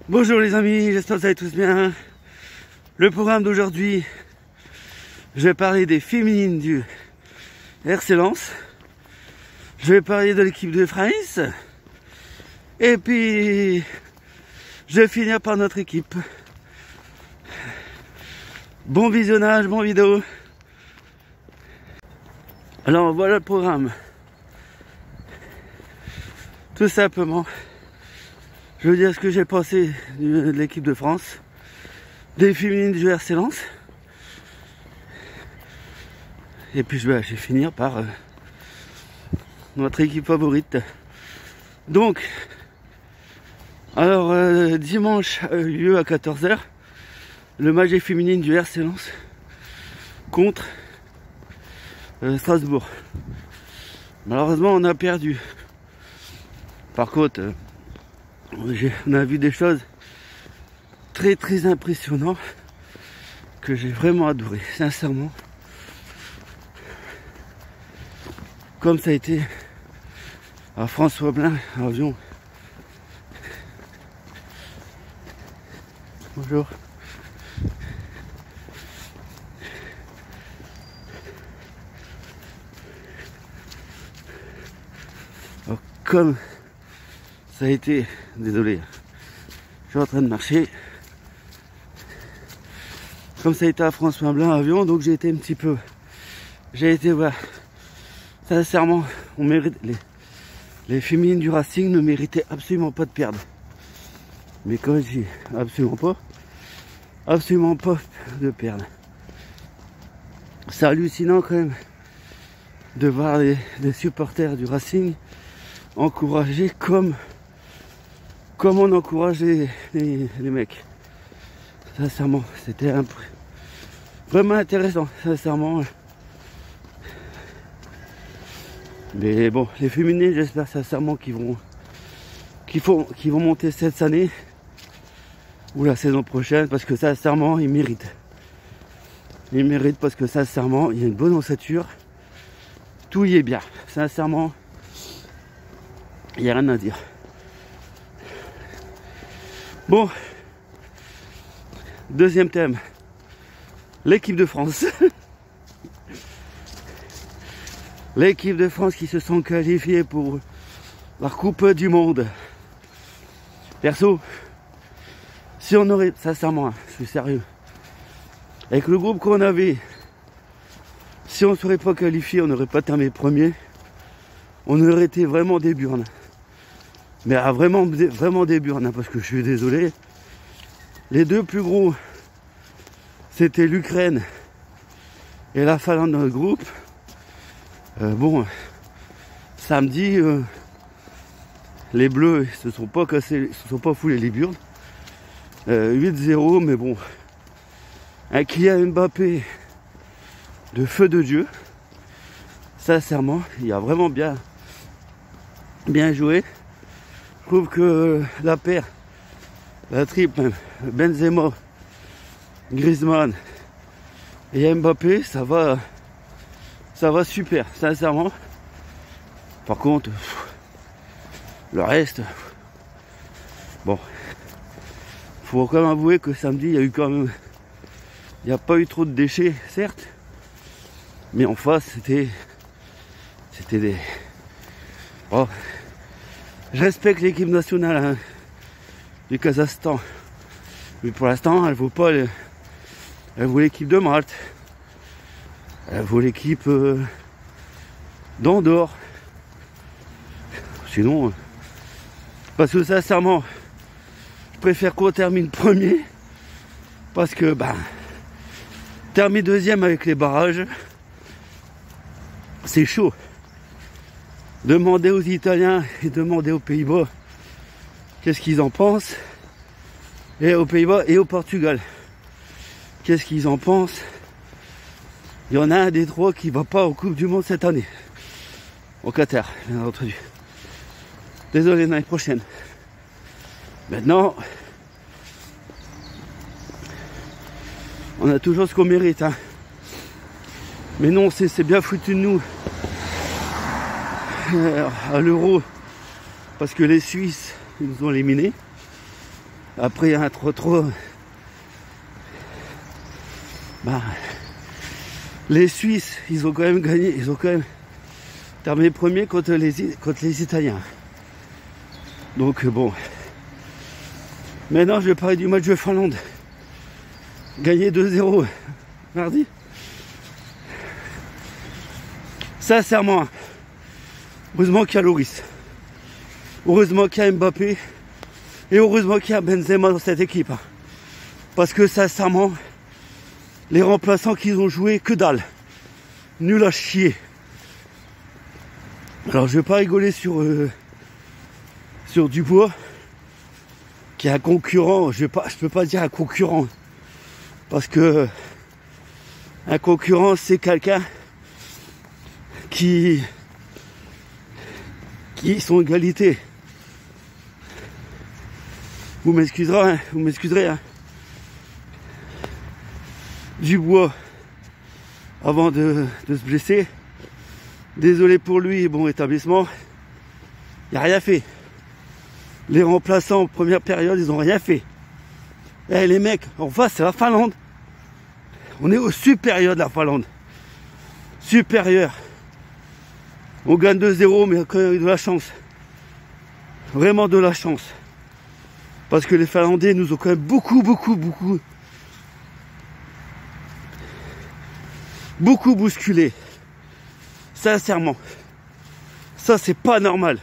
Bonjour les amis, j'espère que vous allez tous bien. Le programme d'aujourd'hui, je vais parler des féminines du RC Lens. Je vais parler de l'équipe de France. Et puis, je vais finir par notre équipe. Bon visionnage, bon vidéo. Alors voilà le programme. Tout simplement, je veux dire ce que j'ai pensé de l'équipe de France, des féminines du RC Lens. Et puis je vais finir par notre équipe favorite. Donc, alors dimanche a eu lieu à 14 h le match des féminines du RC Lens contre Strasbourg. Malheureusement, on a perdu. Par contre, on a vu des choses très impressionnantes que j'ai vraiment adoré, sincèrement. Comme ça a été à François Blin, à avion. Bonjour. Alors, comme ça a été, désolé, je suis en train de marcher. Comme ça a été à François Blin, à avion, donc j'ai été un petit peu, j'ai été voir. Sincèrement, on mérite, les féminines du Racing ne méritaient absolument pas de perdre. Mais quand je dis absolument pas de perdre. C'est hallucinant quand même de voir les supporters du Racing encourager comme on encourage les mecs. Sincèrement, c'était vraiment intéressant, sincèrement. Mais bon, les féminines, j'espère sincèrement qu'ils vont monter cette année ou la saison prochaine, parce que sincèrement, ils méritent. Ils méritent parce que sincèrement, il y a une bonne ossature. Tout y est bien. Sincèrement, il n'y a rien à dire. Bon, deuxième thème, l'équipe de France. L'équipe de France qui se sont qualifiés pour la Coupe du Monde. Perso, si on aurait, sincèrement, je suis sérieux, avec le groupe qu'on avait, si on ne serait pas qualifié, on n'aurait pas terminé premier, on aurait été vraiment des burnes. Mais vraiment des burnes, parce que je suis désolé. Les deux plus gros, c'était l'Ukraine et la Finlande dans le groupe. Bon, samedi, les Bleus se sont pas cassés, se sont pas foulés les burnes. 8-0, mais bon, un Kylian Mbappé de feu de Dieu. Sincèrement, il a vraiment bien joué. Je trouve que la paire, la triple, Benzema, Griezmann et Mbappé, ça va super, sincèrement. Par contre, le reste, bon, faut quand même avouer que samedi, il n'y a pas eu trop de déchets, certes, mais en face, c'était des... Oh, je respecte l'équipe nationale hein, du Kazakhstan, mais pour l'instant, elle vaut l'équipe de Malte. Elle vaut l'équipe d'Andorre. Sinon, parce que sincèrement, je préfère qu'on termine premier. Parce que, terminer deuxième avec les barrages, c'est chaud. Demandez aux Italiens et demandez aux Pays-Bas qu'est-ce qu'ils en pensent. Et aux Pays-Bas et au Portugal, qu'est-ce qu'ils en pensent. Il y en a un des trois qui va pas aux Coupes du Monde cette année. Au Qatar, bien entendu. Désolé, l'année prochaine. Maintenant, on a toujours ce qu'on mérite. Hein. Mais non, c'est bien foutu de nous. À l'Euro, parce que les Suisses ils nous ont éliminés. Après un trop. Bah, les Suisses, ils ont quand même gagné, ils ont quand même terminé premier contre les Italiens. Donc bon. Maintenant, je vais parler du match de Finlande. Gagné 2-0 mardi. Sincèrement, heureusement qu'il y a Loris. Heureusement qu'il y a Mbappé. Et heureusement qu'il y a Benzema dans cette équipe. Parce que sincèrement, les remplaçants qu'ils ont joué, que dalle. Nul à chier. Alors je vais pas rigoler sur Dubois, qui est un concurrent. Je peux pas dire un concurrent. Parce que un concurrent, c'est quelqu'un qui sont égalité. Vous m'excuserez, hein. Dubois, avant de se blesser, désolé pour lui, bon établissement, il n'a rien fait. Les remplaçants en première période, ils n'ont rien fait. Eh les mecs, en face, c'est la Finlande. On est au supérieur de la Finlande. Supérieur. On gagne 2-0, mais quand même de la chance. Vraiment de la chance. Parce que les Finlandais nous ont quand même beaucoup bousculé. Sincèrement. Ça, c'est pas normal.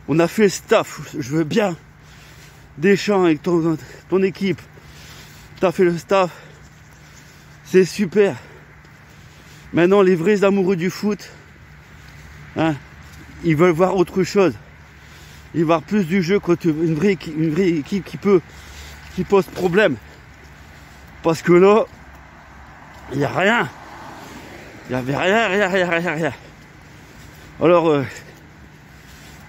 On a fait le staff. Je veux bien. Deschamps avec ton équipe. T'as fait le staff. C'est super. Maintenant, les vrais amoureux du foot, hein, ils veulent voir autre chose. Ils veulent voir plus du jeu contre une vraie équipe qui pose problème. Parce que là, il n'y a rien. Il n'y avait rien. Alors,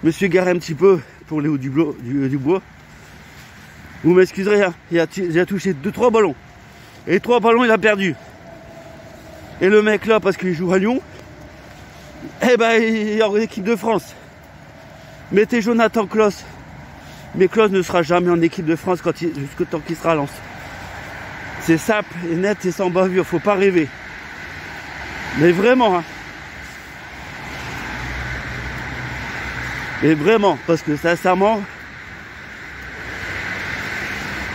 je me suis garé un petit peu pour les hauts du bois. Vous m'excuserez, hein, il a touché 2-3 ballons. Et les 3 ballons, il a perdu. Et le mec là, parce qu'il joue à Lyon, eh ben, il est en équipe de France. Mettez Jonathan Klaus. Mais Klaus ne sera jamais en équipe de France jusqu'au temps qu'il sera à Lens. C'est simple et net et sans bavure, faut pas rêver. Mais vraiment, hein. Et vraiment, parce que sincèrement,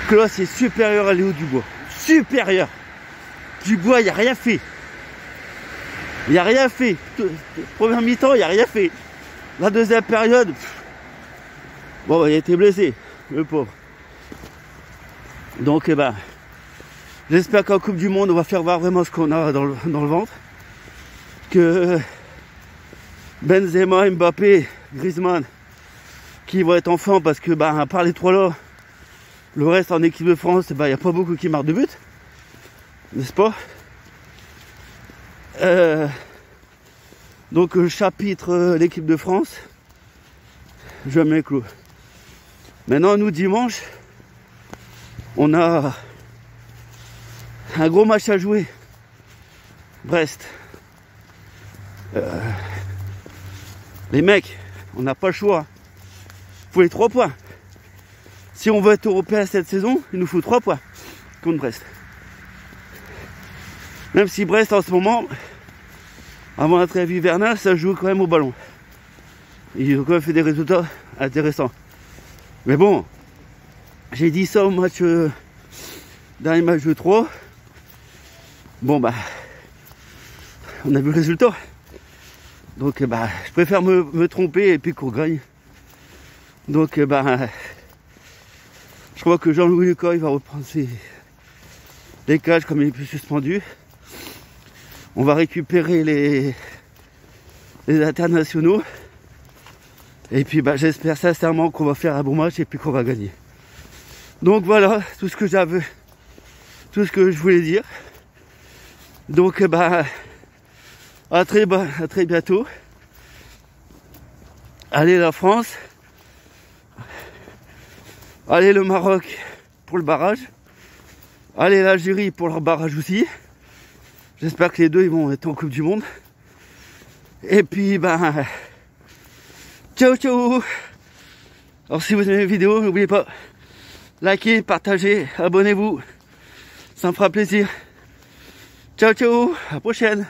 Klaus est supérieur à Léo Dubois. Supérieur. Dubois, il n'y a rien fait. Il n'y a rien fait. Première mi-temps, il n'y a rien fait. La deuxième période, bon, il a été blessé, le pauvre. Donc, eh ben, j'espère qu'en Coupe du Monde, on va faire voir vraiment ce qu'on a dans le ventre. Que Benzema, Mbappé, Griezmann, qui vont être en forme parce que, à part les 3 là, le reste en équipe de France, il n'y a pas beaucoup qui marquent de but. N'est-ce pas? Donc, chapitre l'équipe de France, je mets clos. Maintenant, nous, dimanche, on a un gros match à jouer. Brest. Les mecs, on n'a pas le choix. Il faut les 3 points. Si on veut être européen cette saison, il nous faut 3 points contre Brest. Même si Brest, en ce moment, avant la trêve hivernale, ça joue quand même au ballon. Ils ont quand même fait des résultats intéressants. Mais bon, j'ai dit ça au match, dernier match de 3. Bon, on a vu le résultat. Donc, je préfère me tromper et puis qu'on gagne. Donc, je crois que Jean-Louis Lucas, il va reprendre les cages comme il est plus suspendu. On va récupérer les internationaux. Et puis, j'espère sincèrement qu'on va faire un bon match et puis qu'on va gagner. Donc, voilà tout ce que j'avais, tout ce que je voulais dire. Donc, à très bientôt. Allez la France. Allez le Maroc pour le barrage. Allez l'Algérie pour leur barrage aussi. J'espère que les deux ils vont être en Coupe du Monde. Et puis ciao ciao. Alors si vous aimez les vidéos, n'oubliez pas Likez, partagez, abonnez-vous. Ça me fera plaisir. Ciao, ciao, à la prochaine.